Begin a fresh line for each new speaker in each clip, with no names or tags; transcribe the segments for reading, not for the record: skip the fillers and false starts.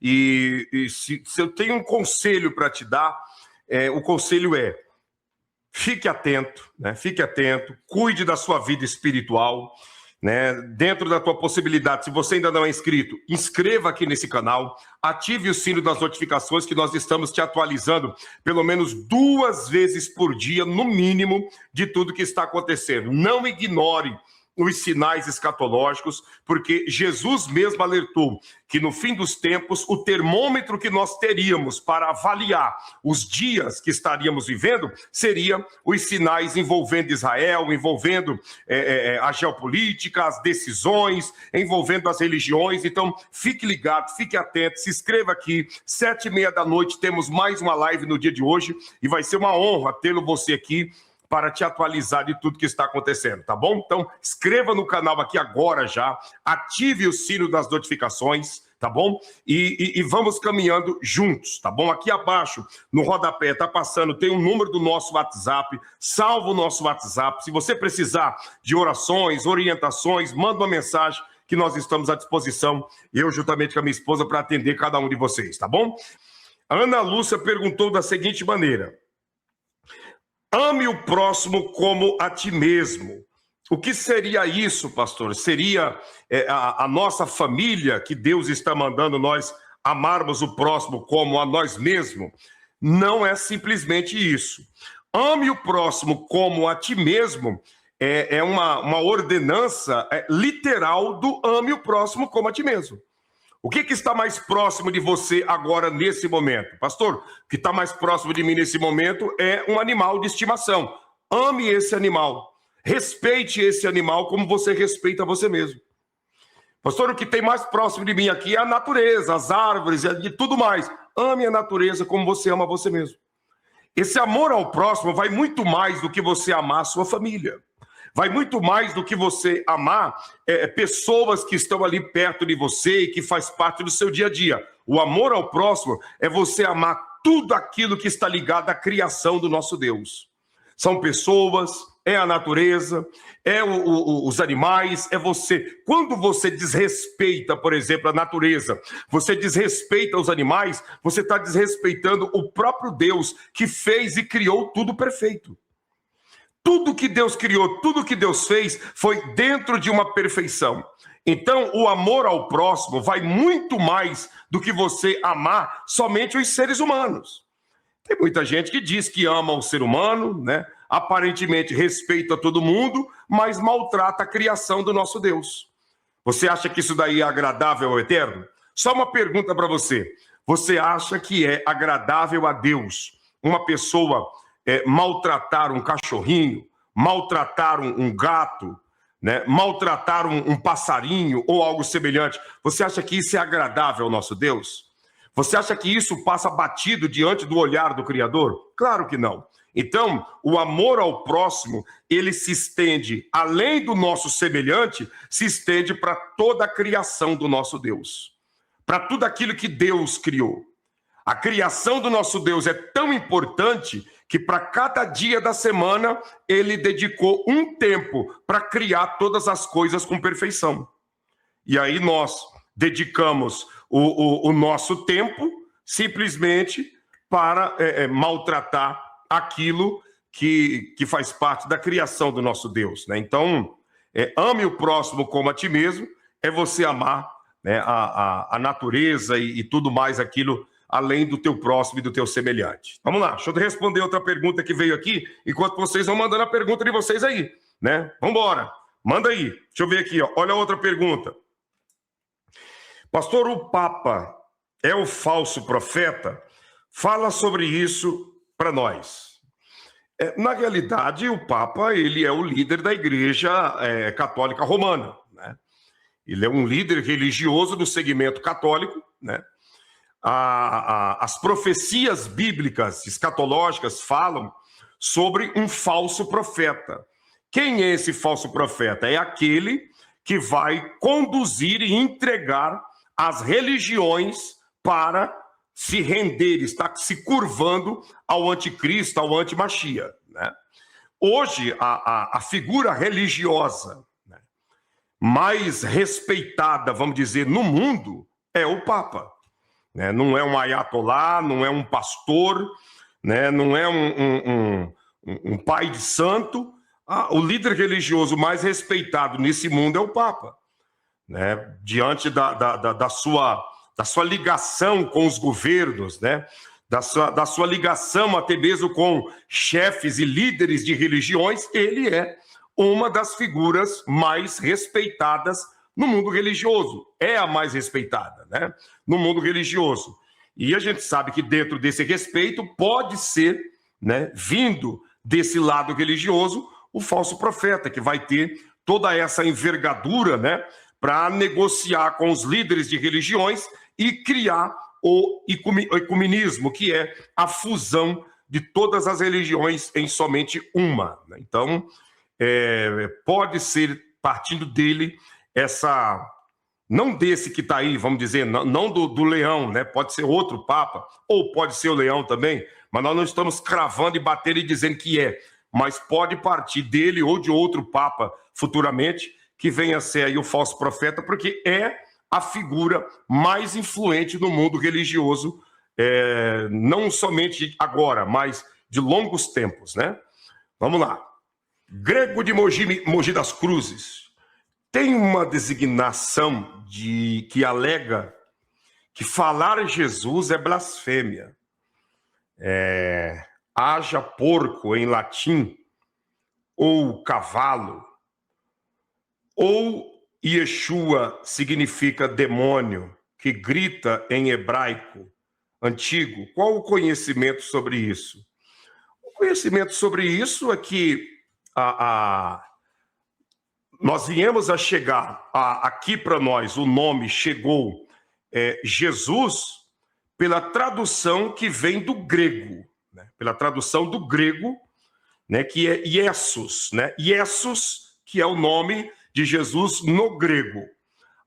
E se eu tenho um conselho para te dar, o conselho é: fique atento, né? Fique atento, cuide da sua vida espiritual, né? Dentro da tua possibilidade, se você ainda não é inscrito, inscreva aqui nesse canal, ative o sino das notificações, que nós estamos te atualizando pelo menos 2 vezes por dia, no mínimo, de tudo que está acontecendo. Não ignore os sinais escatológicos, porque Jesus mesmo alertou que no fim dos tempos o termômetro que nós teríamos para avaliar os dias que estaríamos vivendo seria os sinais envolvendo Israel, envolvendo a geopolítica, as decisões, envolvendo as religiões. Então fique ligado, fique atento, se inscreva aqui. 7h30 da noite temos mais uma live no dia de hoje e vai ser uma honra tê-lo você aqui para te atualizar de tudo que está acontecendo, tá bom? Então, inscreva no canal aqui agora já, ative o sino das notificações, tá bom? E vamos caminhando juntos, tá bom? Aqui abaixo, no rodapé, tá passando, tem o número do nosso WhatsApp, salva o nosso WhatsApp. Se você precisar de orações, orientações, manda uma mensagem que nós estamos à disposição, eu juntamente com a minha esposa, para atender cada um de vocês, tá bom? A Ana Lúcia perguntou da seguinte maneira: ame o próximo como a ti mesmo. O que seria isso, pastor? Seria a nossa família, que Deus está mandando nós amarmos o próximo como a nós mesmos? Não é simplesmente isso. Ame o próximo como a ti mesmo é uma ordenança literal do ame o próximo como a ti mesmo. O que está mais próximo de você agora, nesse momento? Pastor, o que está mais próximo de mim nesse momento é um animal de estimação. Ame esse animal. Respeite esse animal como você respeita você mesmo. Pastor, o que tem mais próximo de mim aqui é a natureza, as árvores e tudo mais. Ame a natureza como você ama você mesmo. Esse amor ao próximo vai muito mais do que você amar a sua família. Vai muito mais do que você amar pessoas que estão ali perto de você e que faz parte do seu dia a dia. O amor ao próximo é você amar tudo aquilo que está ligado à criação do nosso Deus. São pessoas, é a natureza, os animais, é você. Quando você desrespeita, por exemplo, a natureza, você desrespeita os animais, você está desrespeitando o próprio Deus que fez e criou tudo perfeito. Tudo que Deus criou, tudo que Deus fez foi dentro de uma perfeição. Então, o amor ao próximo vai muito mais do que você amar somente os seres humanos. Tem muita gente que diz que ama o ser humano, né? Aparentemente respeita todo mundo, mas maltrata a criação do nosso Deus. Você acha que isso daí é agradável ao Eterno? Só uma pergunta para você. Você acha que é agradável a Deus uma pessoa maltratar um cachorrinho, maltratar um gato, né? Maltratar um passarinho ou algo semelhante? Você acha que isso é agradável ao nosso Deus? Você acha que isso passa batido diante do olhar do Criador? Claro que não. Então, o amor ao próximo, ele se estende, além do nosso semelhante, se estende para toda a criação do nosso Deus, para tudo aquilo que Deus criou. A criação do nosso Deus é tão importante que para cada dia da semana ele dedicou um tempo para criar todas as coisas com perfeição. E aí nós dedicamos o nosso tempo simplesmente para maltratar aquilo que faz parte da criação do nosso Deus, né? Então, ame o próximo como a ti mesmo, é você amar, né, a natureza e tudo mais aquilo além do teu próximo e do teu semelhante. Vamos lá, deixa eu responder outra pergunta que veio aqui, enquanto vocês vão mandando a pergunta de vocês aí, né? Vamos embora, manda aí. Deixa eu ver aqui, ó. Olha a outra pergunta. Pastor, o Papa é o falso profeta? Fala sobre isso para nós. Na realidade, o Papa, ele é o líder da Igreja Católica Romana, né? Ele é um líder religioso do segmento católico, né? As profecias bíblicas escatológicas falam sobre um falso profeta. Quem é esse falso profeta? É aquele que vai conduzir e entregar as religiões para se render, está se curvando ao anticristo, ao antimachia, né? Hoje, a figura religiosa, né, mais respeitada, vamos dizer, no mundo, é o Papa. né? Não é um ayatolá, não é um pastor, né? Não é um pai de santo. O líder religioso mais respeitado nesse mundo é o Papa, né? Diante da sua ligação com os governos, né? Da sua ligação até mesmo com chefes e líderes de religiões, ele é uma das figuras mais respeitadas no mundo religioso. É a mais respeitada, né? No mundo religioso. E a gente sabe que dentro desse respeito pode ser, né, vindo desse lado religioso, o falso profeta, que vai ter toda essa envergadura, né, para negociar com os líderes de religiões e criar o ecumenismo, que é a fusão de todas as religiões em somente uma. Então, pode ser, partindo dele, não desse que está aí, vamos dizer, não do leão, né? Pode ser outro papa, ou pode ser o leão também, mas nós não estamos cravando e batendo e dizendo que é, mas pode partir dele ou de outro papa futuramente, que venha a ser aí o falso profeta, porque é a figura mais influente no mundo religioso, não somente agora, mas de longos tempos, né? Vamos lá. Grego de Mogi das Cruzes tem uma designação que alega que falar Jesus é blasfêmia. Haja porco em latim, ou cavalo, ou Yeshua significa demônio, que grita em hebraico antigo. Qual o conhecimento sobre isso? O conhecimento sobre isso é que nós viemos a chegar, aqui para nós, o nome chegou Jesus pela tradução que vem do grego, né? Pela tradução do grego, né? Que é Iesus, né? Iesus, que é o nome de Jesus no grego.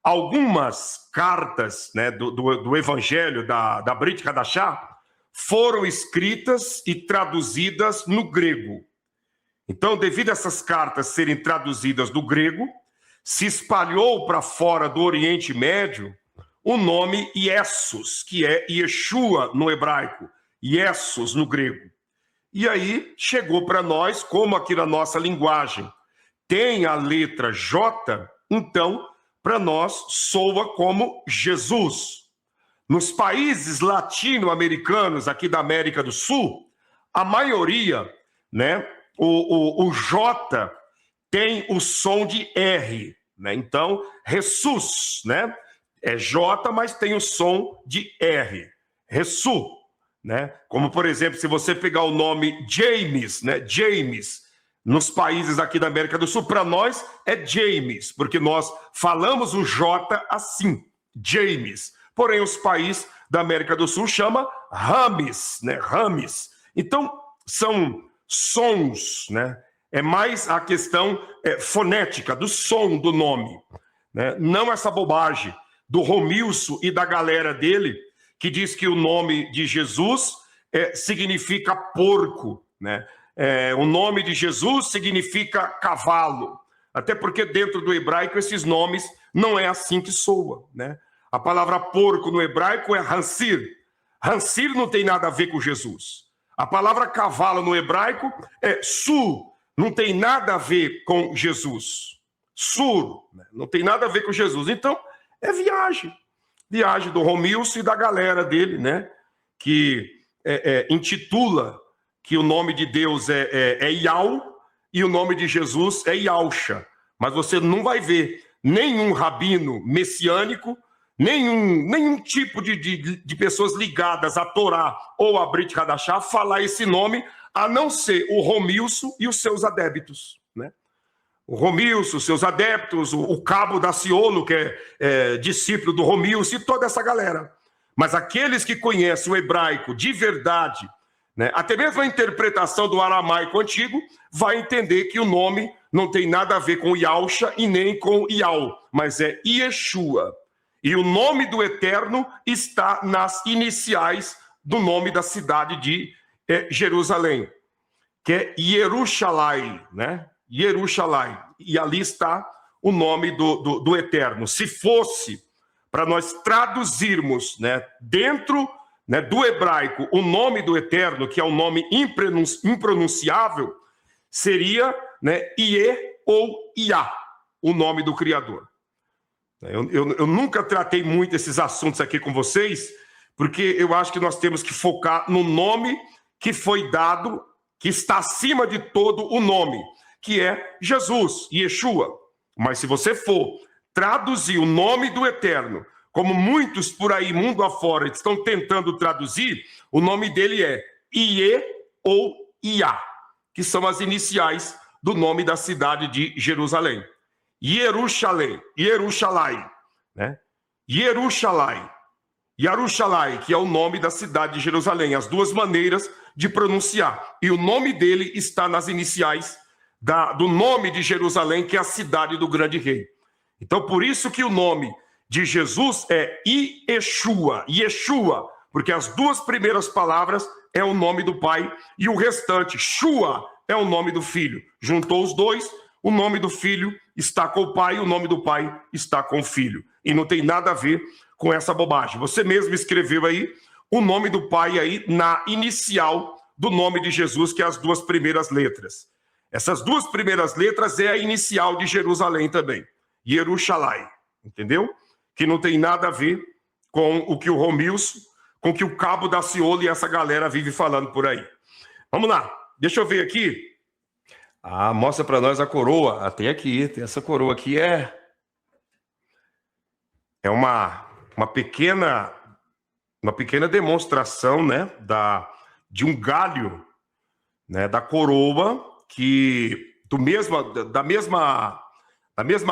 Algumas cartas, né, do Evangelho da Brit Hadashah foram escritas e traduzidas no grego. Então, devido a essas cartas serem traduzidas do grego, se espalhou para fora do Oriente Médio o nome Iesus, que é Yeshua no hebraico, Iesus no grego. E aí chegou para nós, como aqui na nossa linguagem tem a letra J, então, para nós, soa como Jesus. Nos países latino-americanos, aqui da América do Sul, a maioria, né, o J tem o som de R, né? Então, Jesus, né? É J, mas tem o som de R. Ressu, né? Como, por exemplo, se você pegar o nome James, né? James, nos países aqui da América do Sul, para nós é James, porque nós falamos o J assim, James. Porém, os países da América do Sul chama Rames, né? Rames. Então, são sons, né? É mais a questão fonética, do som do nome, né? Não essa bobagem do Romilson e da galera dele, que diz que o nome de Jesus significa porco, né? O nome de Jesus significa cavalo, até porque dentro do hebraico esses nomes não é assim que soa, né? A palavra porco no hebraico é Hansir. Hansir não tem nada a ver com Jesus. A palavra cavalo no hebraico é Sur, não tem nada a ver com Jesus. Sur, né? Não tem nada a ver com Jesus. Então, é viagem do Romilson e da galera dele, né? Que intitula que o nome de Deus é Yau e o nome de Jesus é Yausha. Mas você não vai ver nenhum rabino messiânico, nenhum tipo de pessoas ligadas à Torá ou à Brit Hadashah falar esse nome, a não ser o Romilson e os seus adeptos, né? O Romilson, seus adeptos, o Cabo Daciolo, que é discípulo do Romilson, e toda essa galera. Mas aqueles que conhecem o hebraico de verdade, né, até mesmo a interpretação do aramaico antigo, vai entender que o nome não tem nada a ver com Yausha e nem com Yau, mas é Yeshua. E o nome do Eterno está nas iniciais do nome da cidade de Jerusalém, que é Yerushalai, né? Yerushalai. E ali está o nome do Eterno. Se fosse para nós traduzirmos, né, dentro, né, do hebraico o nome do Eterno, que é um nome impronunciável, seria, né, Iê ou Iá, o nome do Criador. Eu nunca tratei muito esses assuntos aqui com vocês, porque eu acho que nós temos que focar no nome que foi dado, que está acima de todo o nome, que é Jesus, Yeshua. Mas se você for traduzir o nome do Eterno, como muitos por aí, mundo afora, estão tentando traduzir, o nome dele é Iê ou Iá, que são as iniciais do nome da cidade de Jerusalém. Yerushalém, né? Yerushalai, que é o nome da cidade de Jerusalém, as duas maneiras de pronunciar. E o nome dele está nas iniciais do nome de Jerusalém, que é a cidade do grande rei. Então, por isso que o nome de Jesus é Yeshua, porque as duas primeiras palavras é o nome do Pai e o restante, Shua, é o nome do Filho. Juntou os dois, o nome do Filho está com o Pai e o nome do Pai está com o Filho. E não tem nada a ver com essa bobagem. Você mesmo escreveu aí o nome do Pai aí na inicial do nome de Jesus, que é as duas primeiras letras. Essas duas primeiras letras é a inicial de Jerusalém também. Yerushalai, entendeu? Que não tem nada a ver com o que o Romilson, com o que o Cabo da Ciolo e essa galera vive falando por aí. Vamos lá, deixa eu ver aqui. Mostra para nós a coroa. Tem aqui, tem essa coroa aqui. É uma pequena demonstração, né, de um galho, né, da coroa, que da mesma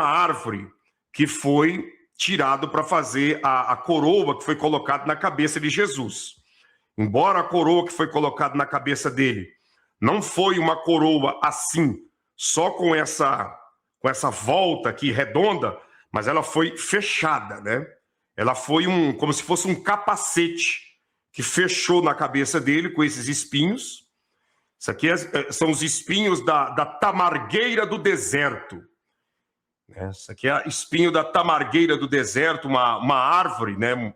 árvore que foi tirado para fazer a coroa que foi colocada na cabeça de Jesus. Embora a coroa que foi colocada na cabeça dele não foi uma coroa assim, só com essa volta aqui redonda, mas ela foi fechada, né? Ela foi como se fosse um capacete que fechou na cabeça dele com esses espinhos. Isso aqui são os espinhos da tamargueira do deserto. Isso aqui é espinho da tamargueira do deserto, uma árvore, né,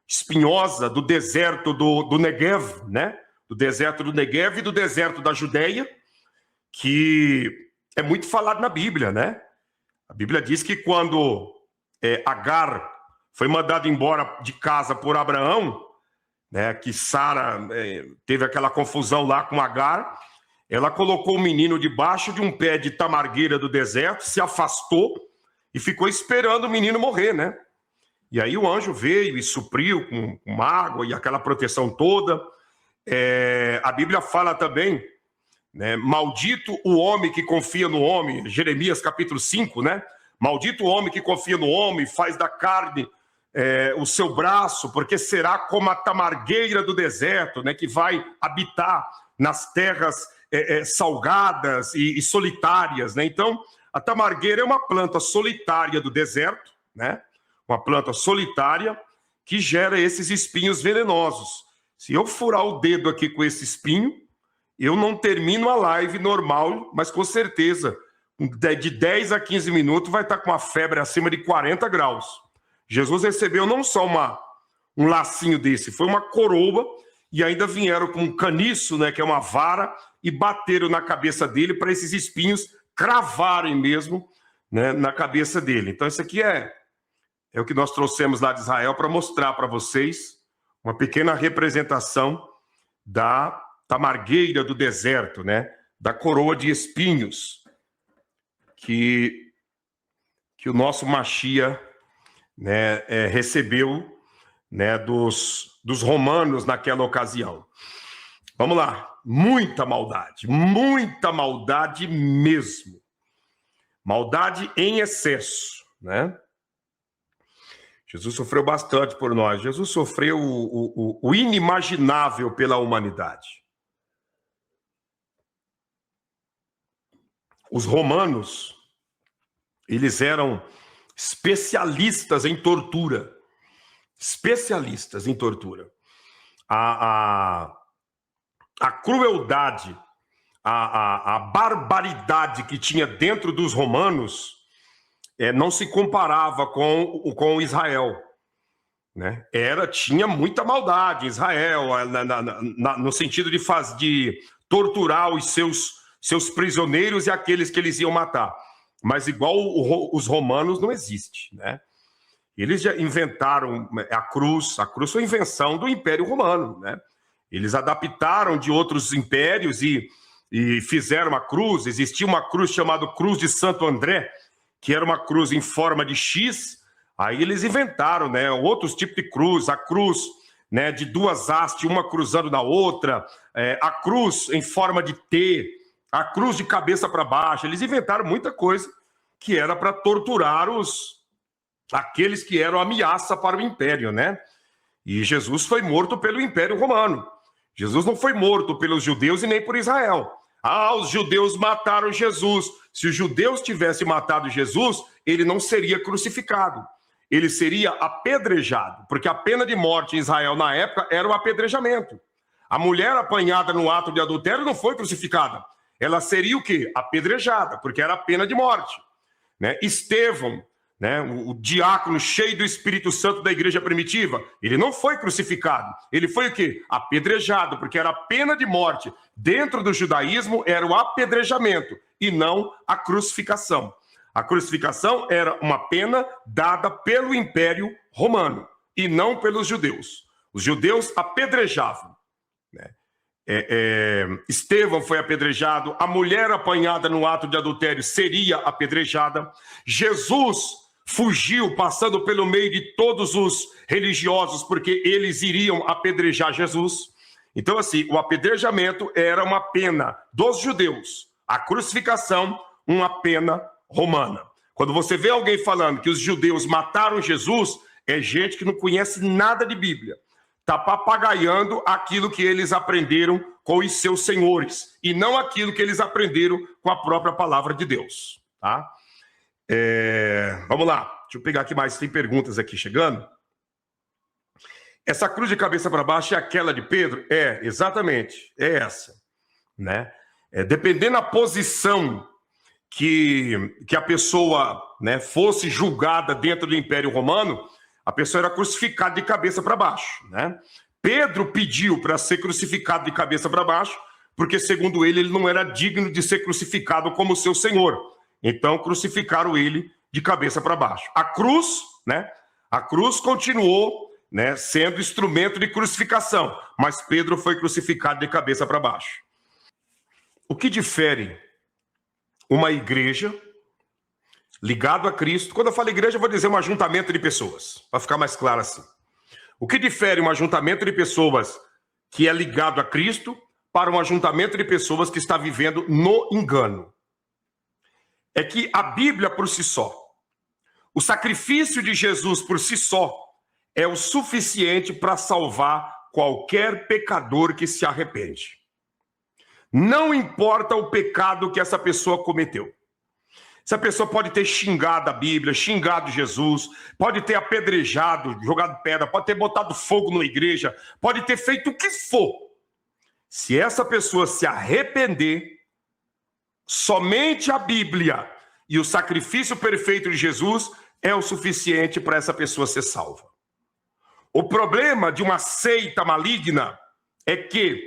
espinhosa do deserto do Negev, né? Do deserto do Negev e do deserto da Judeia, que é muito falado na Bíblia, né? A Bíblia diz que quando Agar foi mandada embora de casa por Abraão, né, que Sara teve aquela confusão lá com Agar, ela colocou o menino debaixo de um pé de tamargueira do deserto, se afastou e ficou esperando o menino morrer, né? E aí o anjo veio e supriu com água e aquela proteção toda. A Bíblia fala também, né, maldito o homem que confia no homem, Jeremias capítulo 5, né? Maldito o homem que confia no homem, faz da carne o seu braço, porque será como a tamargueira do deserto, né, que vai habitar nas terras salgadas e solitárias, né? Então, a tamargueira é uma planta solitária do deserto, né? Uma planta solitária que gera esses espinhos venenosos. Se eu furar o dedo aqui com esse espinho, eu não termino a live normal, mas com certeza, de 10 a 15 minutos, vai estar com uma febre acima de 40 graus. Jesus recebeu não só um lacinho desse, foi uma coroa, e ainda vieram com um caniço, né, que é uma vara, e bateram na cabeça dele para esses espinhos cravarem mesmo, né, na cabeça dele. Então isso aqui é o que nós trouxemos lá de Israel para mostrar para vocês uma pequena representação da tamargueira do deserto, né, da coroa de espinhos que o nosso Mashiach, né, recebeu, né, dos romanos naquela ocasião. Vamos lá, muita maldade mesmo, maldade em excesso, né? Jesus sofreu bastante por nós. Jesus sofreu o inimaginável pela humanidade. Os romanos, eles eram especialistas em tortura. Especialistas em tortura. A crueldade, a barbaridade que tinha dentro dos romanos não se comparava com Israel. né? Tinha muita maldade em Israel, no sentido de torturar os seus prisioneiros e aqueles que eles iam matar. Mas igual os romanos não existe, né? Eles já inventaram a cruz foi invenção do Império Romano, né? Eles adaptaram de outros impérios e fizeram a cruz. Existia uma cruz chamada Cruz de Santo André, que era uma cruz em forma de X. Aí eles inventaram, né, outros tipos de cruz, a cruz, né, de duas hastes, uma cruzando na outra, a cruz em forma de T, a cruz de cabeça para baixo. Eles inventaram muita coisa que era para torturar aqueles que eram ameaça para o império, né? E Jesus foi morto pelo Império Romano. Jesus não foi morto pelos judeus e nem por Israel. Os judeus mataram Jesus. Se os judeus tivessem matado Jesus, ele não seria crucificado. Ele seria apedrejado, porque a pena de morte em Israel na época era o apedrejamento. A mulher apanhada no ato de adultério não foi crucificada. Ela seria o quê? Apedrejada, porque era a pena de morte, né? Estevão, né, o diácono cheio do Espírito Santo da igreja primitiva, ele não foi crucificado. Ele foi o quê? Apedrejado, porque era a pena de morte. Dentro do judaísmo era o apedrejamento e não a crucificação. A crucificação era uma pena dada pelo Império Romano e não pelos judeus. Os judeus apedrejavam, né? Estevão foi apedrejado, a mulher apanhada no ato de adultério seria apedrejada. Jesus fugiu, passando pelo meio de todos os religiosos, porque eles iriam apedrejar Jesus. Então, assim, o apedrejamento era uma pena dos judeus, a crucificação, uma pena romana. Quando você vê alguém falando que os judeus mataram Jesus, é gente que não conhece nada de Bíblia. Está papagaiando aquilo que eles aprenderam com os seus senhores, e não aquilo que eles aprenderam com a própria palavra de Deus, tá? Vamos lá, deixa eu pegar aqui mais, tem perguntas aqui chegando. Essa cruz de cabeça para baixo é aquela de Pedro? Exatamente, é essa, né? Dependendo da posição que a pessoa, né, fosse julgada dentro do Império Romano, a pessoa era crucificada de cabeça para baixo, né? Pedro pediu para ser crucificado de cabeça para baixo, porque, segundo ele não era digno de ser crucificado como seu senhor. Então, crucificaram ele de cabeça para baixo. A cruz, né? A cruz continuou, né, sendo instrumento de crucificação, mas Pedro foi crucificado de cabeça para baixo. O que difere uma igreja ligado a Cristo? Quando eu falo igreja, eu vou dizer um ajuntamento de pessoas, para ficar mais claro assim. O que difere um ajuntamento de pessoas que é ligado a Cristo para um ajuntamento de pessoas que está vivendo no engano? É que a Bíblia por si só, o sacrifício de Jesus por si só, é o suficiente para salvar qualquer pecador que se arrepende. Não importa o pecado que essa pessoa cometeu. Essa pessoa pode ter xingado a Bíblia, xingado Jesus, pode ter apedrejado, jogado pedra, pode ter botado fogo na igreja, pode ter feito o que for. Se essa pessoa se arrepender, somente a Bíblia e o sacrifício perfeito de Jesus é o suficiente para essa pessoa ser salva. O problema de uma seita maligna é que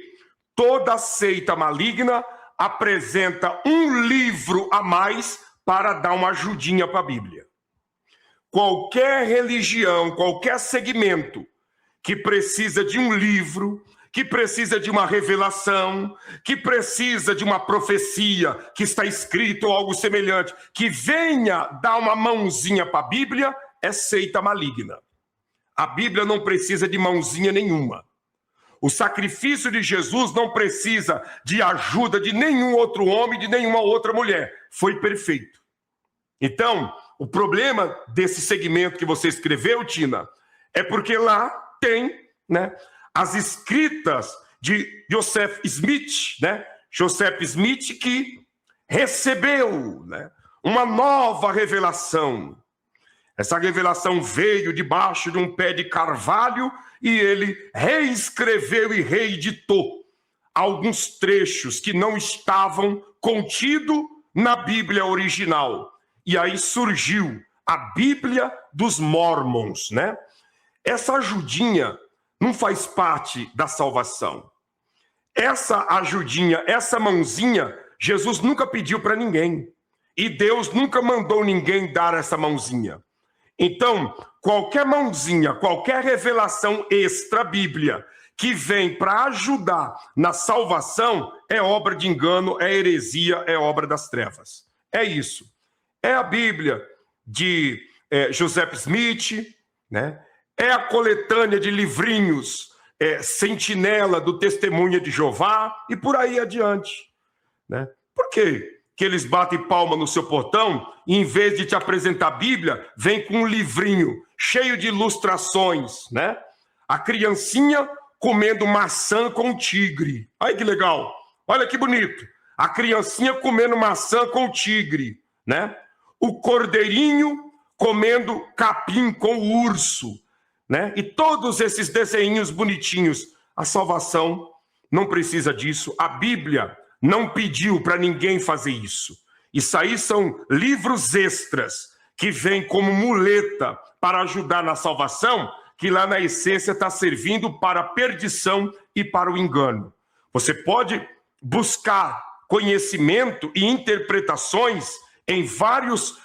toda seita maligna apresenta um livro a mais para dar uma ajudinha para a Bíblia. Qualquer religião, qualquer segmento que precisa de um livro, que precisa de uma revelação, que precisa de uma profecia que está escrito ou algo semelhante, que venha dar uma mãozinha para a Bíblia, é seita maligna. A Bíblia não precisa de mãozinha nenhuma. O sacrifício de Jesus não precisa de ajuda de nenhum outro homem, de nenhuma outra mulher. Foi perfeito. Então, o problema desse segmento que você escreveu, Tina, é porque lá tem, né, as escritas de Joseph Smith, né? Joseph Smith que recebeu, né, uma nova revelação. Essa revelação veio debaixo de um pé de carvalho e ele reescreveu e reeditou alguns trechos que não estavam contidos na Bíblia original. E aí surgiu a Bíblia dos Mormons, né? essa ajudinha não faz parte da salvação. Essa ajudinha, essa mãozinha, Jesus nunca pediu para ninguém. E Deus nunca mandou ninguém dar essa mãozinha. Então, qualquer mãozinha, qualquer revelação extra Bíblia que vem para ajudar na salvação é obra de engano, é heresia, é obra das trevas. É isso. É a Bíblia de Joseph Smith, né? É a coletânea de livrinhos Sentinela do Testemunha de Jeová e por aí adiante, né? Por quê que eles batem palma no seu portão e, em vez de te apresentar a Bíblia, vem com um livrinho cheio de ilustrações, né? A criancinha comendo maçã com tigre. Olha que legal. Olha que bonito. A criancinha comendo maçã com tigre, né? O cordeirinho comendo capim com o urso, né? E todos esses desenhinhos bonitinhos. A salvação não precisa disso. A Bíblia não pediu para ninguém fazer isso. Isso aí são livros extras que vêm como muleta para ajudar na salvação, que lá na essência está servindo para a perdição e para o engano. Você pode buscar conhecimento e interpretações em vários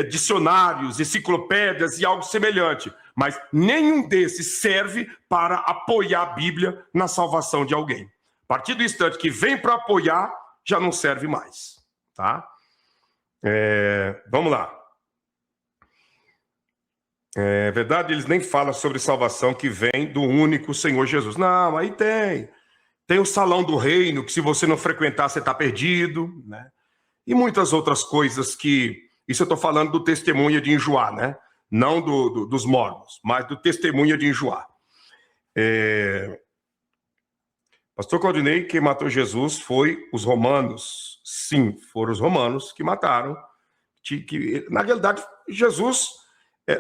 dicionários, enciclopédias e algo semelhante, mas nenhum desses serve para apoiar a Bíblia na salvação de alguém. A partir do instante que vem para apoiar, já não serve mais, tá? Vamos lá. É verdade, eles nem falam sobre salvação que vem do único Senhor Jesus. Não, aí tem o salão do reino, que se você não frequentar, você está perdido, né? E muitas outras coisas que... Isso eu estou falando do testemunha de Enjoá, né? Não dos mormons, mas do testemunha de Enjoá. Pastor Claudinei, quem matou Jesus foi os romanos. Sim, foram os romanos que mataram. Na realidade, Jesus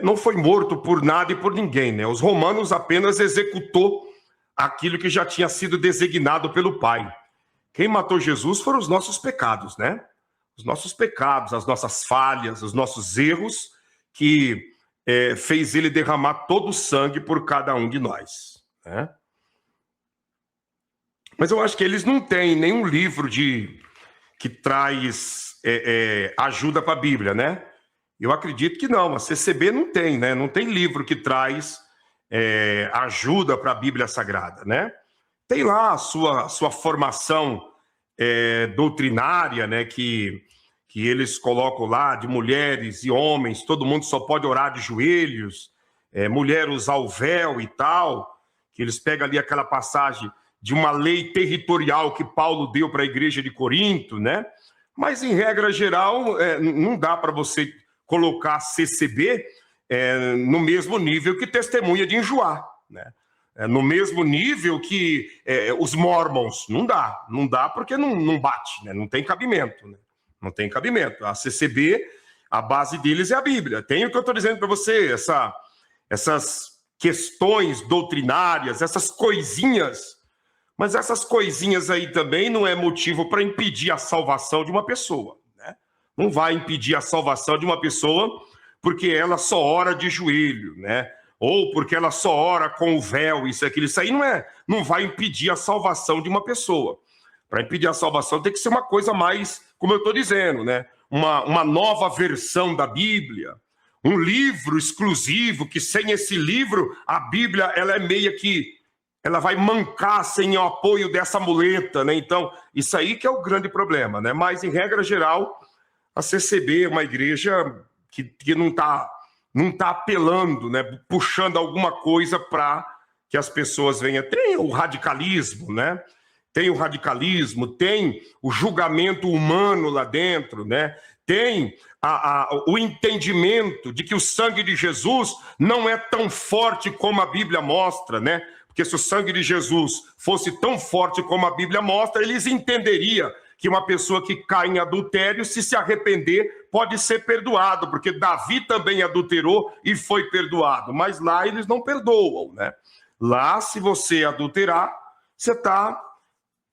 não foi morto por nada e por ninguém, né? Os romanos apenas executou aquilo que já tinha sido designado pelo Pai. Quem matou Jesus foram os nossos pecados, né? Os nossos pecados, as nossas falhas, os nossos erros, que fez ele derramar todo o sangue por cada um de nós, né? Mas eu acho que eles não têm nenhum livro que traz ajuda para a Bíblia, né? Eu acredito que não, a CCB não tem, né? Não tem livro que traz ajuda para a Bíblia Sagrada, né? Tem lá a sua formação doutrinária, né? Que eles colocam lá de mulheres e homens, todo mundo só pode orar de joelhos, mulher usar o véu e tal, que eles pegam ali aquela passagem de uma lei territorial que Paulo deu para a igreja de Corinto, né? Mas, em regra geral, não dá para você colocar CCB no mesmo nível que testemunha de Enjoá, né? No mesmo nível que os mormons. Não dá porque não bate, né? Não tem cabimento, né? Não tem cabimento. A CCB, a base deles é a Bíblia. Tem o que eu estou dizendo para você, essas questões doutrinárias, essas coisinhas. Mas essas coisinhas aí também não é motivo para impedir a salvação de uma pessoa, né? Não vai impedir a salvação de uma pessoa porque ela só ora de joelho, né? Ou porque ela só ora com o véu, isso e aquilo. Isso aí não vai impedir a salvação de uma pessoa. Para impedir a salvação tem que ser uma coisa mais, como eu estou dizendo, né? Uma nova versão da Bíblia, um livro exclusivo, que sem esse livro, a Bíblia ela é meio que... ela vai mancar sem o apoio dessa muleta, né? Então, isso aí que é o grande problema, né? Mas, em regra geral, a CCB é uma igreja que não tá apelando, né? Puxando alguma coisa para que as pessoas venham. Tem o radicalismo, né? Tem o radicalismo, tem o julgamento humano lá dentro, né? Tem o entendimento de que o sangue de Jesus não é tão forte como a Bíblia mostra, né? Porque se o sangue de Jesus fosse tão forte como a Bíblia mostra, eles entenderiam que uma pessoa que cai em adultério, se arrepender, pode ser perdoado, porque Davi também adulterou e foi perdoado. Mas lá eles não perdoam, né? Lá, se você adulterar, você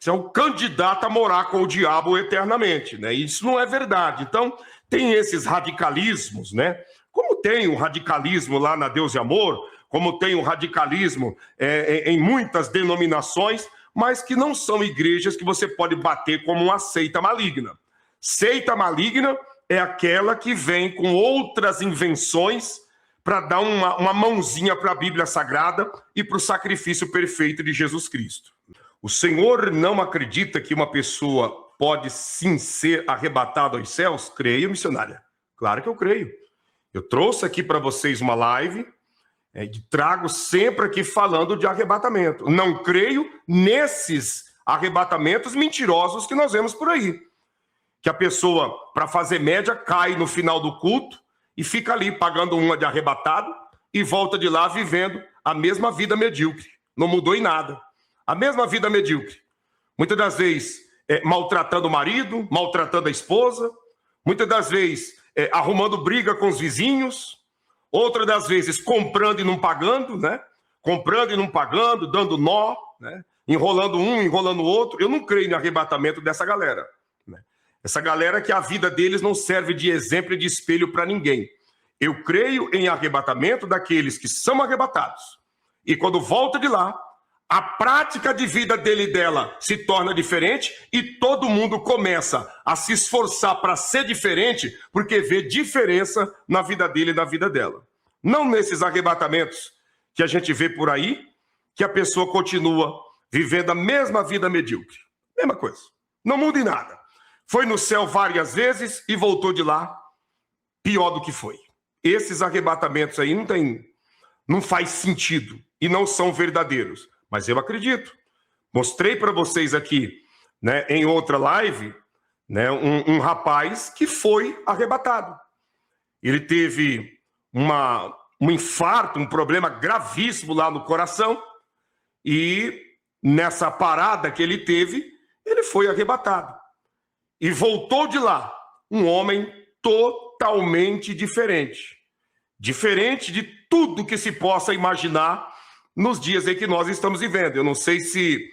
é um candidato a morar com o diabo eternamente, né? Isso não é verdade. Então, tem esses radicalismos, né? Como tem o radicalismo lá na Deus e Amor, como tem o radicalismo em muitas denominações, mas que não são igrejas que você pode bater como uma seita maligna. Seita maligna é aquela que vem com outras invenções para dar uma mãozinha para a Bíblia Sagrada e para o sacrifício perfeito de Jesus Cristo. O Senhor não acredita que uma pessoa pode sim ser arrebatada aos céus? Creio, missionária. Claro que eu creio. Eu trouxe aqui para vocês uma live e trago sempre aqui falando de arrebatamento. Não creio nesses arrebatamentos mentirosos que nós vemos por aí. Que a pessoa, para fazer média, cai no final do culto e fica ali pagando uma de arrebatado e volta de lá vivendo a mesma vida medíocre. Não mudou em nada. A mesma vida medíocre. Muitas das vezes maltratando o marido, maltratando a esposa. Muitas das vezes arrumando briga com os vizinhos. Outras das vezes comprando e não pagando, né? Comprando e não pagando, dando nó, né? Enrolando um, enrolando o outro. Eu não creio no arrebatamento dessa galera. Essa galera que a vida deles não serve de exemplo e de espelho para ninguém. Eu creio em arrebatamento daqueles que são arrebatados. E quando volta de lá, a prática de vida dele e dela se torna diferente e todo mundo começa a se esforçar para ser diferente porque vê diferença na vida dele e na vida dela. Não nesses arrebatamentos que a gente vê por aí, que a pessoa continua vivendo a mesma vida medíocre. Mesma coisa. Não muda em nada. Foi no céu várias vezes e voltou de lá pior do que foi. Esses arrebatamentos aí não faz sentido e não são verdadeiros. Mas eu acredito. Mostrei para vocês aqui, né, em outra live, né, um rapaz que foi arrebatado. Ele teve um infarto, um problema gravíssimo lá no coração e nessa parada que ele teve, ele foi arrebatado. E voltou de lá um homem totalmente diferente. Diferente de tudo que se possa imaginar nos dias em que nós estamos vivendo. Eu não sei se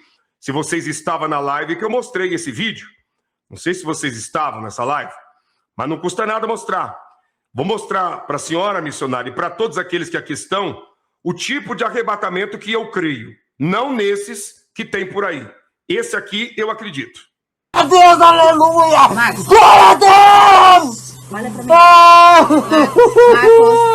vocês estavam na live que eu mostrei esse vídeo. Não sei se vocês estavam nessa live, mas não custa nada mostrar. Vou mostrar para a senhora missionária e para todos aqueles que aqui estão o tipo de arrebatamento que eu creio. Não nesses que tem por aí. Esse aqui eu acredito.
Deus, aleluia! Glória a Deus!
Olha pra mim.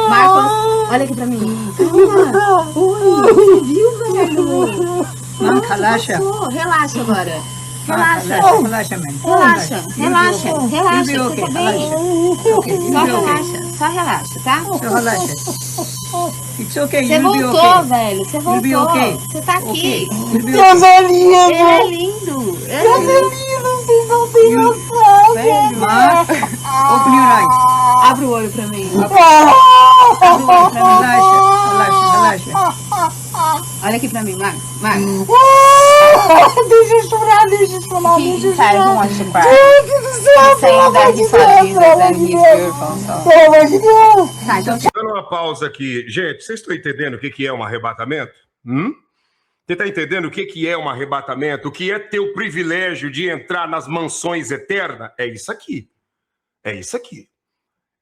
Marcos, olha aqui pra mim. Calma. Oi, você viu, velho?
Não, relaxa.
Relaxa agora. Relaxa.
Relaxa, man.
Relaxa. Você tá bem? Só relaxa, tá?
Só relaxa. It's okay,
Você
you'll be
voltou,
okay.
velho. Você
You'll be
voltou.
okay.
Você tá aqui.
You'll be
Deus
okay.
é lindo!
Ele é lindo.
Deus é lindo, vocês não têm noção, gente!
Mark, open your eyes.
Abre o olho pra mim. Abre o olho pra mim.
Relaxa.
Olha aqui pra mim, Marcos.
Deixa eu chorar, deixa eu chorar.
He has one to cry.
Gente do céu, pelo
Saying
amor
that
de
he
Deus,
saw Jesus
pelo amor
and
de
he's
Deus!
beautiful. So.
Pelo amor de Deus!
Tá, então
Dando uma pausa aqui. Gente, vocês estão entendendo o que é um arrebatamento? Você está entendendo o que é um arrebatamento? O que é ter o privilégio de entrar nas mansões eternas? É isso aqui. É isso aqui.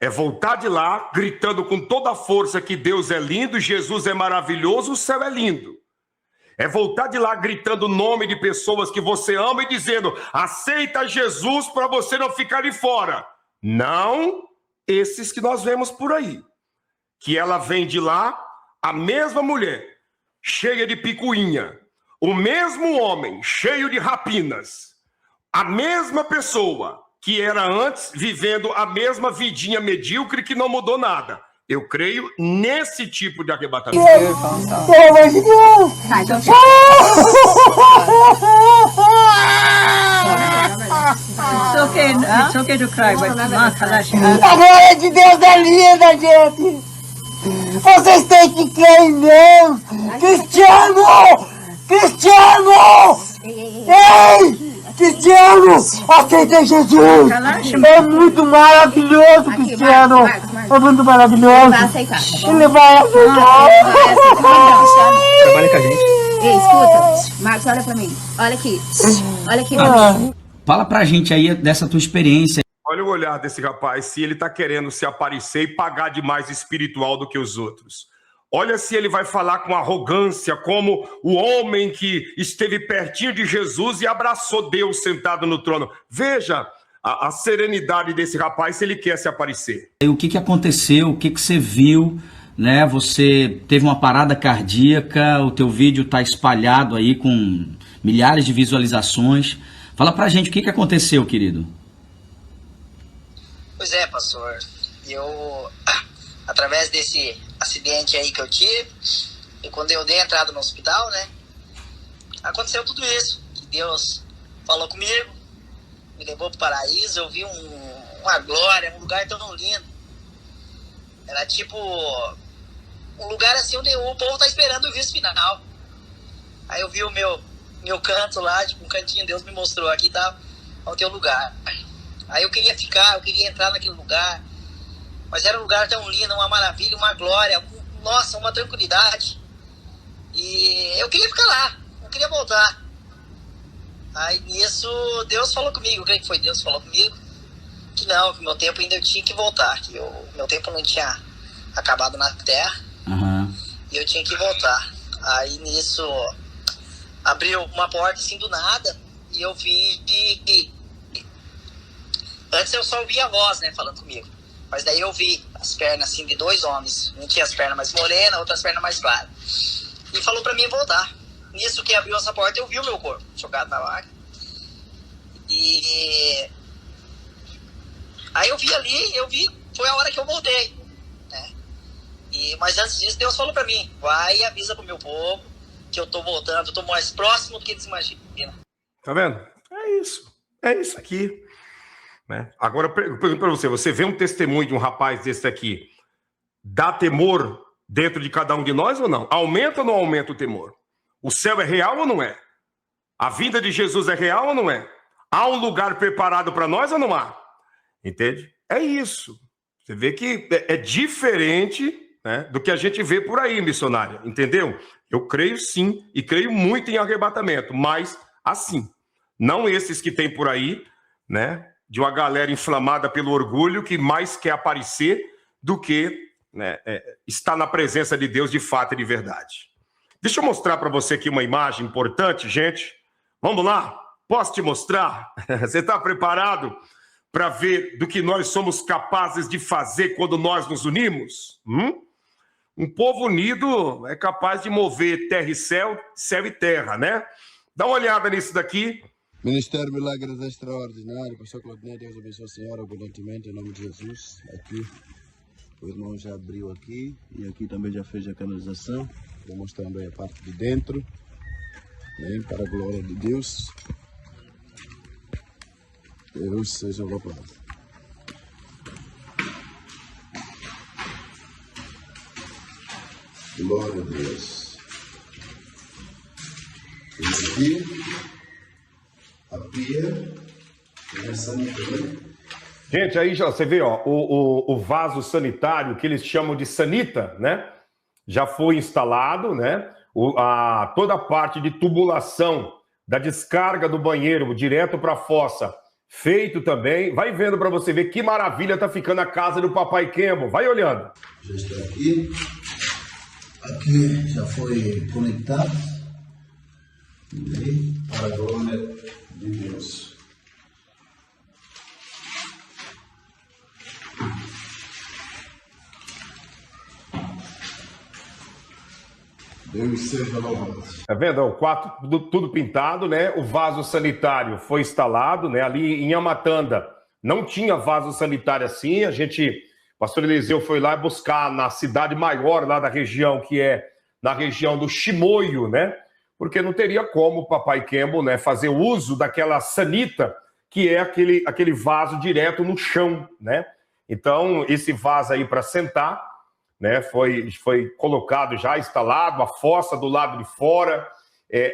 É voltar de lá gritando com toda a força que Deus é lindo, Jesus é maravilhoso, o céu é lindo. É voltar de lá gritando o nome de pessoas que você ama e dizendo: aceita Jesus para você não ficar de fora. Não esses que nós vemos por aí. Que ela vem de lá, a mesma mulher, cheia de picuinha, o mesmo homem, cheio de rapinas, a mesma pessoa que era antes vivendo a mesma vidinha medíocre que não mudou nada. Eu creio nesse tipo de arrebatamento.
Pelo amor de Deus!
tá, então
It's okay to cry, but Mark, relaxa.
A glória de Deus é linda, gente! Vocês têm que crer em Deus! Cristiano! Ei! Cristiano! Aceita Jesus! É muito maravilhoso, Cristiano! É muito maravilhoso!
vai aceitar, tá bom?
Ele vai aceitar!
Trabalha com a gente.
Ei, escuta. Marcos, olha pra mim. Olha aqui. Olha aqui, Marcos.
Fala pra gente aí dessa tua experiência.
Olha o olhar desse rapaz, se ele está querendo se aparecer e pagar de mais espiritual do que os outros. Olha se ele vai falar com arrogância, como o homem que esteve pertinho de Jesus e abraçou Deus sentado no trono. Veja a serenidade desse rapaz se ele quer se aparecer.
E o que aconteceu? O que você viu? Né? Você teve uma parada cardíaca, o teu vídeo está espalhado aí com milhares de visualizações. Fala pra gente o que aconteceu, querido.
Pois é, pastor. Eu, através desse acidente aí que eu tive, e quando eu dei a entrada no hospital, né, aconteceu tudo isso. Que Deus falou comigo, me levou pro paraíso, eu vi uma glória, um lugar tão lindo. Era tipo um lugar assim onde o povo tá esperando o juízo final. Aí eu vi o meu canto lá, tipo um cantinho, Deus me mostrou, aqui tá o teu lugar. Aí eu queria ficar, eu queria entrar naquele lugar, mas era um lugar tão lindo, uma maravilha, uma glória, nossa, uma tranquilidade. E eu queria ficar lá, não queria voltar. Aí nisso Deus falou comigo, eu creio que foi Deus que falou comigo, que não, que meu tempo ainda eu tinha que voltar, que meu tempo não tinha acabado na terra, e eu tinha que voltar. Aí nisso abriu uma porta assim do nada, e eu vi que antes eu só ouvia a voz, né, falando comigo. Mas daí eu vi as pernas assim de dois homens. Um tinha as pernas mais morenas, outras pernas mais claras. E falou pra mim voltar. Nisso que abriu essa porta, eu vi o meu corpo jogado na vaga. E aí eu vi ali, foi a hora que eu voltei, né? Mas antes disso, Deus falou pra mim, vai e avisa pro meu povo que eu tô voltando, eu tô mais próximo do que eles imaginam.
Tá vendo? É isso aqui. Né? Agora eu pergunto para você vê um testemunho de um rapaz desse aqui, dá temor dentro de cada um de nós ou não? Aumenta ou não aumenta o temor? O céu é real ou não é? A vinda de Jesus é real ou não é? Há um lugar preparado para nós ou não há? Entende? É isso. Você vê que é diferente, né, do que a gente vê por aí, missionária, entendeu? Eu creio sim, e creio muito em arrebatamento, mas assim, não esses que tem por aí, né, de uma galera inflamada pelo orgulho que mais quer aparecer do que, né, estar na presença de Deus de fato e de verdade. Deixa eu mostrar para você aqui uma imagem importante, gente. Vamos lá? Posso te mostrar? Você está preparado para ver do que nós somos capazes de fazer quando nós nos unimos? Um povo unido é capaz de mover terra e céu, céu e terra, né? Dá uma olhada nisso daqui.
Ministério Milagres Extraordinário, pastor Claudinei, Deus abençoe a senhora abundantemente, em nome de Jesus. Aqui, o irmão já abriu aqui, e aqui também já fez a canalização. Vou mostrando aí a parte de dentro, né, para a glória de Deus. Deus seja louvado. Glória a Deus. E aqui, a pia, sanitária.
Gente, aí já você vê, ó, o vaso sanitário que eles chamam de sanita, né? Já foi instalado, né? Toda a parte de tubulação da descarga do banheiro direto para a fossa, feito também. Vai vendo para você ver que maravilha tá ficando a casa do Papai Kembo. Vai olhando.
Já está aqui. Aqui já foi conectado. E para a glória de Deus. Deus seja louvado.
Tá vendo? O quarto tudo pintado, né? O vaso sanitário foi instalado, né? Ali em Amatanda não tinha vaso sanitário assim. O pastor Eliseu foi lá buscar na cidade maior lá da região, que é na região do Chimoio, né? Porque não teria como o Papai Kembo, né, fazer uso daquela sanita, que é aquele vaso direto no chão, né? Então, esse vaso aí para sentar, né, foi colocado já, instalado, a fossa do lado de fora,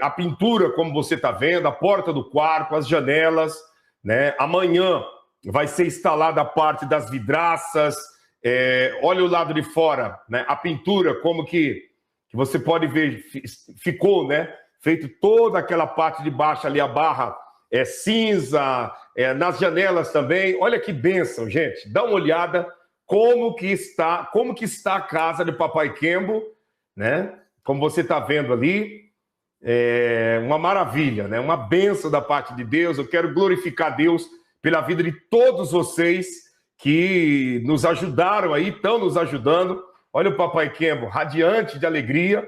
a pintura, como você está vendo, a porta do quarto, as janelas, né? Amanhã vai ser instalada a parte das vidraças, olha o lado de fora, né? A pintura, como que você pode ver, ficou, né? Feito toda aquela parte de baixo ali, a barra cinza, nas janelas também. Olha que bênção, gente. Dá uma olhada como que está a casa de Papai Kembo, né? Como você está vendo ali, é uma maravilha, né? Uma bênção da parte de Deus. Eu quero glorificar Deus pela vida de todos vocês que nos ajudaram aí, estão nos ajudando. Olha o Papai Kembo, radiante de alegria,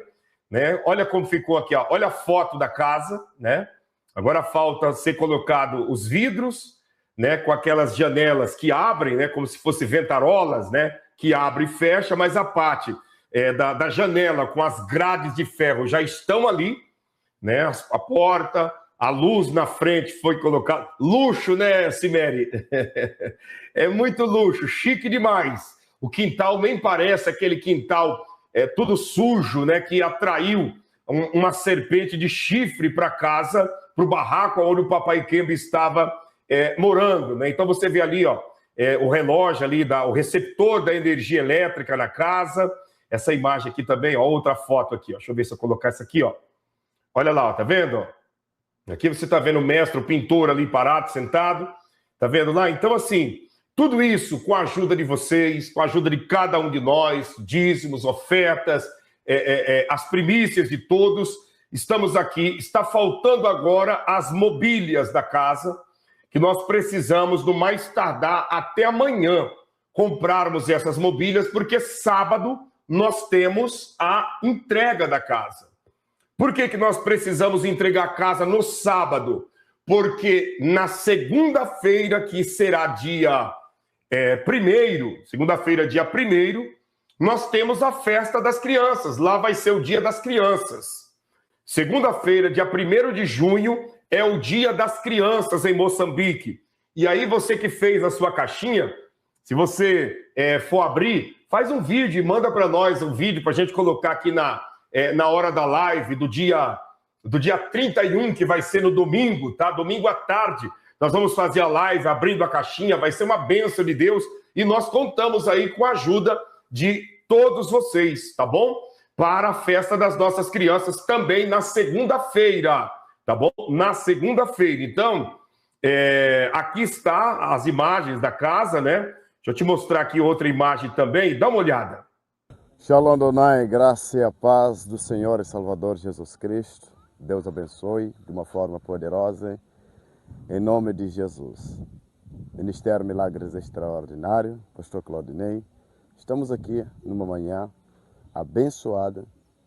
né? Olha como ficou aqui, ó. Olha a foto da casa, né? Agora falta ser colocado os vidros, né? Com aquelas janelas que abrem, né? Como se fossem ventarolas, né? Que abre e fecha, mas a parte da janela com as grades de ferro já estão ali, né? A porta, a luz na frente foi colocada. Luxo, né, Cimeri? É muito luxo, chique demais. O quintal nem parece aquele quintal tudo sujo, né? Que atraiu uma serpente de chifre para casa, para o barraco onde o Papai Kembo estava morando, né? Então você vê ali, ó, o relógio ali, o receptor da energia elétrica na casa. Essa imagem aqui também, ó, outra foto aqui, ó. Deixa eu ver se eu colocar essa aqui, ó. Olha lá, ó, tá vendo? Aqui você tá vendo o mestre, o pintor ali parado, sentado. Tá vendo lá? Então, assim, tudo isso com a ajuda de vocês, com a ajuda de cada um de nós, dízimos, ofertas, as primícias de todos. Estamos aqui. Está faltando agora as mobílias da casa, que nós precisamos, no mais tardar, até amanhã, comprarmos essas mobílias, porque sábado nós temos a entrega da casa. Por que nós precisamos entregar a casa no sábado? Porque na segunda-feira, que será dia 1º, segunda-feira, dia 1º, nós temos a festa das crianças. Lá vai ser o dia das crianças. Segunda-feira, dia 1º de junho, é o dia das crianças em Moçambique. E aí você que fez a sua caixinha, se você for abrir, faz um vídeo e manda para nós um vídeo para a gente colocar aqui na hora da live do dia 31, que vai ser no domingo, tá? Domingo à tarde. Nós vamos fazer a live abrindo a caixinha, vai ser uma bênção de Deus e nós contamos aí com a ajuda de todos vocês, tá bom? Para a festa das nossas crianças também na segunda-feira, tá bom? Na segunda-feira. Então, aqui está as imagens da casa, né? Deixa eu te mostrar aqui outra imagem também, dá uma olhada.
Shalom Donai, graça e a paz do Senhor e Salvador Jesus Cristo. Deus abençoe de uma forma poderosa, em nome de Jesus. Ministério Milagres Extraordinário, Pastor Claudinei. Estamos aqui numa manhã abençoada,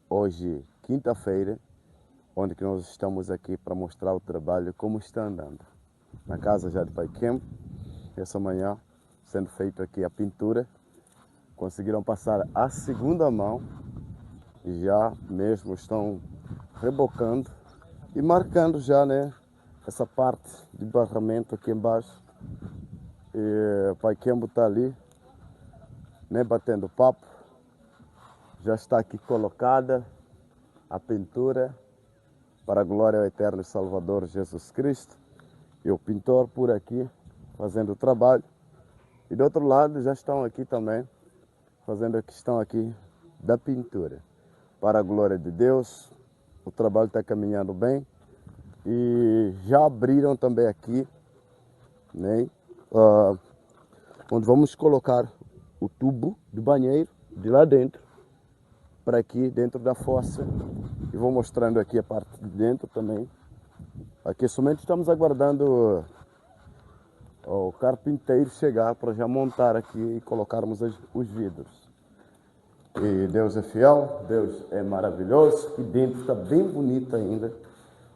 hoje quinta-feira, onde que nós estamos aqui para mostrar o trabalho como está andando. Na casa já de Pai Kembo, essa manhã sendo feito aqui a pintura. Conseguiram passar a segunda mão e já mesmo estão rebocando e marcando já, né, essa parte de barramento aqui embaixo. E o Pai Kembo está ali, né, batendo papo. Já está aqui colocada a pintura para a glória ao eterno Salvador Jesus Cristo. E o pintor por aqui fazendo o trabalho. E do outro lado já estão aqui também fazendo a questão aqui da pintura. Para a glória de Deus, o trabalho está caminhando bem. E já abriram também aqui, né, onde vamos colocar o tubo do banheiro de lá dentro, para aqui dentro da fossa. E vou mostrando aqui a parte de dentro também. Aqui somente estamos aguardando o carpinteiro chegar para já montar aqui e colocarmos os vidros. E Deus é fiel, Deus é maravilhoso, e dentro está bem bonito ainda,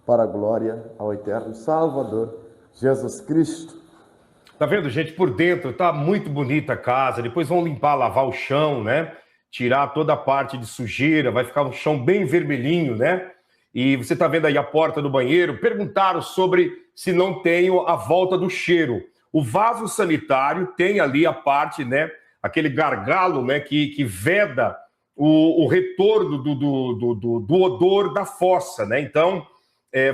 para a glória ao eterno Salvador Jesus Cristo.
Tá vendo, gente? Por dentro tá muito bonita a casa, depois vão limpar, lavar o chão, né? Tirar toda a parte de sujeira, vai ficar um chão bem vermelhinho, né? E você tá vendo aí a porta do banheiro, perguntaram sobre se não tem a volta do cheiro. O vaso sanitário tem ali a parte, né, aquele gargalo, né, que veda o retorno do odor da fossa, né? Então,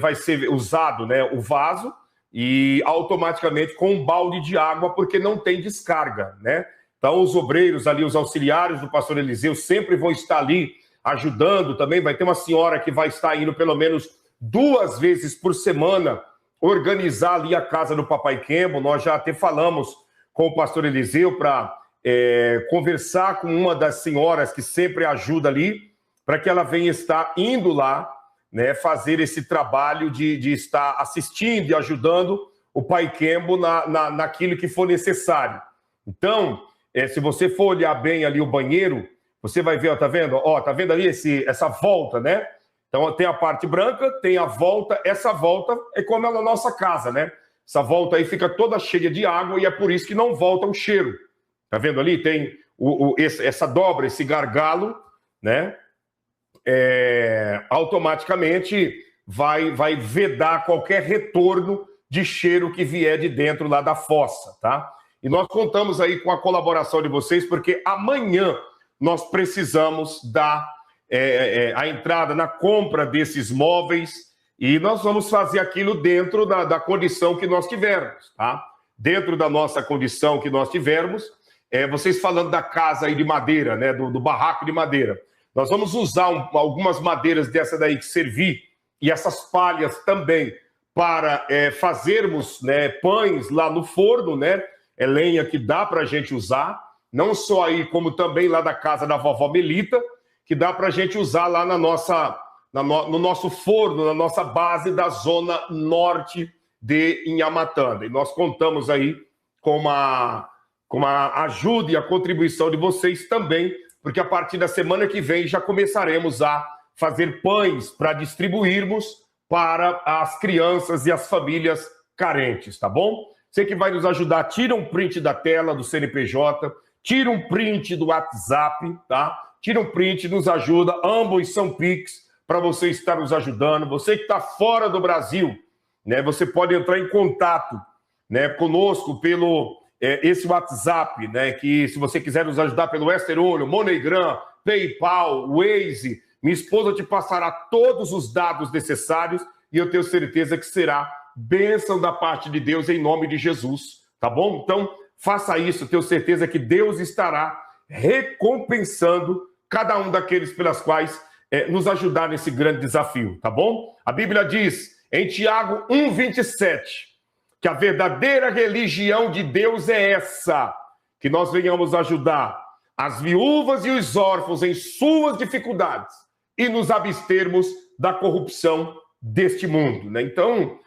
vai ser usado, né, o vaso e automaticamente com um balde de água, porque não tem descarga, né? Então, os obreiros ali, os auxiliares do pastor Eliseu sempre vão estar ali ajudando também. Vai ter uma senhora que vai estar indo pelo menos 2 vezes por semana organizar ali a casa do Papai Kembo. Nós já até falamos com o pastor Eliseu para conversar com uma das senhoras que sempre ajuda ali, para que ela venha estar indo lá, né, fazer esse trabalho de estar assistindo e ajudando o Pai Kembo naquilo que for necessário. Então, se você for olhar bem ali o banheiro, você vai ver, ó, tá vendo? Ó, tá vendo ali essa volta, né? Então tem a parte branca, tem a volta, essa volta é como é na nossa casa, né? Essa volta aí fica toda cheia de água e é por isso que não volta o cheiro. Tá vendo ali? Tem essa dobra, esse gargalo, né? Automaticamente vai vedar qualquer retorno de cheiro que vier de dentro lá da fossa, tá? E nós contamos aí com a colaboração de vocês, porque amanhã nós precisamos dar a entrada na compra desses móveis e nós vamos fazer aquilo dentro da condição que nós tivermos, tá? Dentro da nossa condição que nós tivermos, vocês falando da casa aí de madeira, né? Do barraco de madeira. Nós vamos usar algumas madeiras dessa daí que servir e essas palhas também para fazermos, né, pães lá no forno, né? É lenha que dá para a gente usar, não só aí, como também lá da casa da vovó Melita, que dá para a gente usar lá no nosso forno, na nossa base da zona norte de Inhamatanda. E nós contamos aí com a ajuda e a contribuição de vocês também, porque a partir da semana que vem já começaremos a fazer pães para distribuirmos para as crianças e as famílias carentes, tá bom? Você que vai nos ajudar, tira um print da tela do CNPJ, tira um print do WhatsApp, tá? Tira um print, nos ajuda, ambos são Pix, para você estar nos ajudando. Você que está fora do Brasil, né? Você pode entrar em contato, né, conosco pelo esse WhatsApp, né? Que se você quiser nos ajudar pelo Western Union, MoneyGram, PayPal, Waze, minha esposa te passará todos os dados necessários e eu tenho certeza que será bênção da parte de Deus em nome de Jesus, tá bom? Então, faça isso, tenho certeza que Deus estará recompensando cada um daqueles pelas quais nos ajudar nesse grande desafio, tá bom? A Bíblia diz em Tiago 1:27 que a verdadeira religião de Deus é essa, que nós venhamos ajudar as viúvas e os órfãos em suas dificuldades e nos abstermos da corrupção deste mundo, né? Então,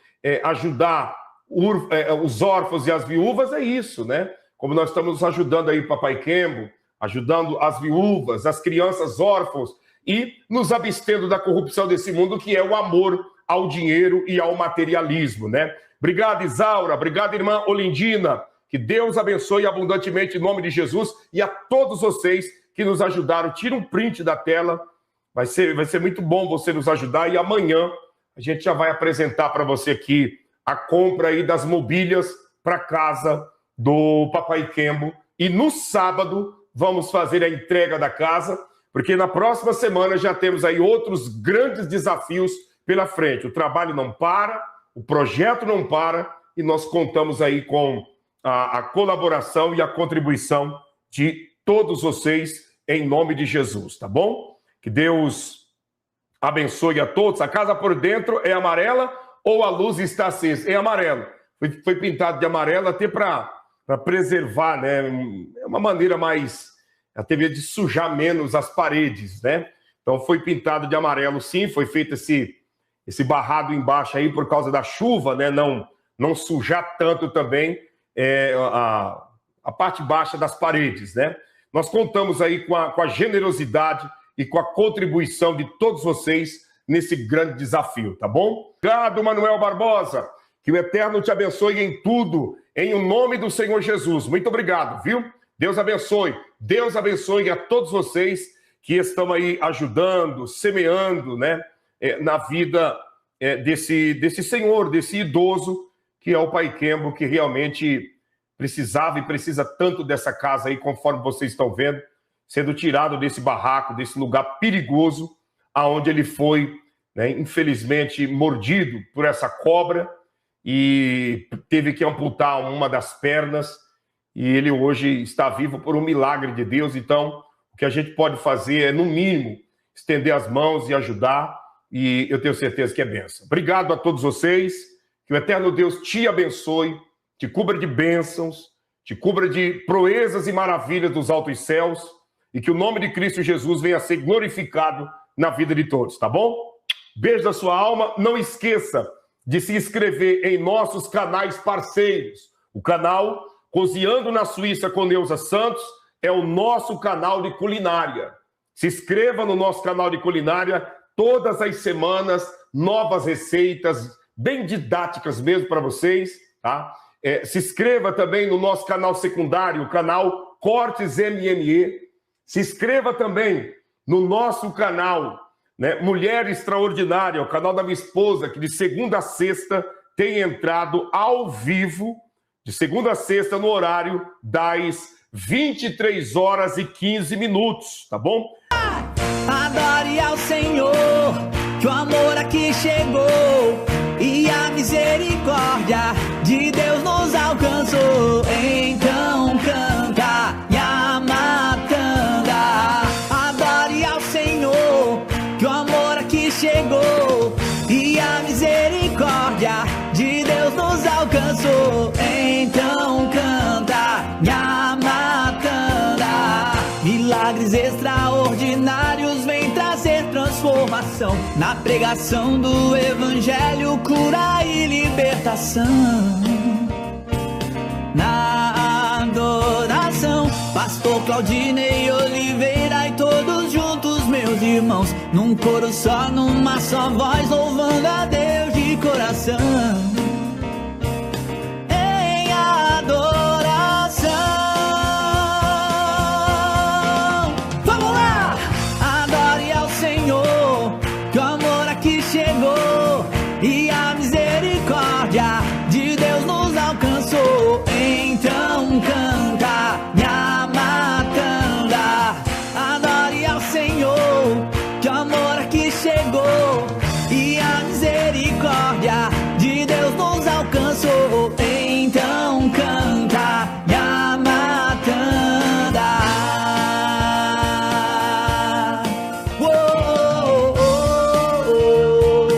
ajudar os órfãos e as viúvas é isso, né? Como nós estamos ajudando aí Papai Kembo, ajudando as viúvas, as crianças órfãos e nos abstendo da corrupção desse mundo, que é o amor ao dinheiro e ao materialismo, né? Obrigado, Isaura. Obrigado, irmã Olindina. Que Deus abençoe abundantemente em nome de Jesus e a todos vocês que nos ajudaram. Tira um print da tela. Vai ser muito bom você nos ajudar. E amanhã a gente já vai apresentar para você aqui a compra aí das mobílias para casa do Papai Kembo. E no sábado vamos fazer a entrega da casa, porque na próxima semana já temos aí outros grandes desafios pela frente. O trabalho não para, o projeto não para, e nós contamos aí com a colaboração e a contribuição de todos vocês, em nome de Jesus, tá bom? Que Deus abençoe a todos. A casa por dentro é amarela ou a luz está acesa? É amarelo. Foi pintado de amarelo até para preservar, né? É uma maneira mais, até mesmo de sujar menos as paredes, né? Então foi pintado de amarelo, sim. Foi feito esse barrado embaixo aí por causa da chuva, né? Não sujar tanto também a parte baixa das paredes, né? Nós contamos aí com a generosidade e com a contribuição de todos vocês nesse grande desafio, tá bom? Obrigado, Manuel Barbosa. Que o Eterno te abençoe em tudo, em o nome do Senhor Jesus. Muito obrigado, viu? Deus abençoe. Deus abençoe a todos vocês que estão aí ajudando, semeando, né? Na vida desse senhor, desse idoso, que é o Pai Kembo, que realmente precisava e precisa tanto dessa casa aí, conforme vocês estão vendo, sendo tirado desse barraco, desse lugar perigoso, aonde ele foi, né, infelizmente, mordido por essa cobra e teve que amputar uma das pernas, e ele hoje está vivo por um milagre de Deus. Então, o que a gente pode fazer é, no mínimo, estender as mãos e ajudar, e eu tenho certeza que é bênção. Obrigado a todos vocês, que o Eterno Deus te abençoe, te cubra de bênçãos, te cubra de proezas e maravilhas dos altos céus, e que o nome de Cristo Jesus venha a ser glorificado na vida de todos, tá bom? Beijo da sua alma. Não esqueça de se inscrever em nossos canais parceiros. O canal Cozinhando na Suíça com Neuza Santos é o nosso canal de culinária. Se inscreva no nosso canal de culinária todas as semanas, novas receitas, bem didáticas mesmo para vocês, tá? Se inscreva também no nosso canal secundário, o canal Cortes MME. Se inscreva também no nosso canal, né, Mulher Extraordinária, o canal da minha esposa, que de segunda a sexta tem entrado ao vivo, de segunda a sexta, no horário das 23 horas e 15 minutos, tá bom?
Adore ao Senhor, que o amor aqui chegou e a misericórdia de Deus nos alcançou. Então canta, Yamatanda. Adore ao Senhor, que o amor aqui chegou e a misericórdia de Deus nos alcançou. Então canta, Yamatanda. Milagres extraordinários vêm trazer transformação na pregação do Evangelho, cura e libertação. Na adoração, Pastor Claudinei Oliveira e todos juntos, meus irmãos, num coro só, numa só voz, louvando a Deus de coração. Em adoração. Vamos lá! Adore ao Senhor, que o amor aqui chegou e a misericórdia de Deus nos alcançou. Então canta, Yamatanda. Adore ao Senhor, que o amor aqui chegou e a misericórdia de Deus nos alcançou. Então canta, Yamatanda. Oh, oh, oh, oh.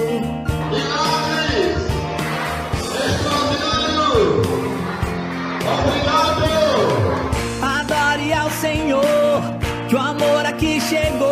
Adore ao Senhor, que o amor aqui chegou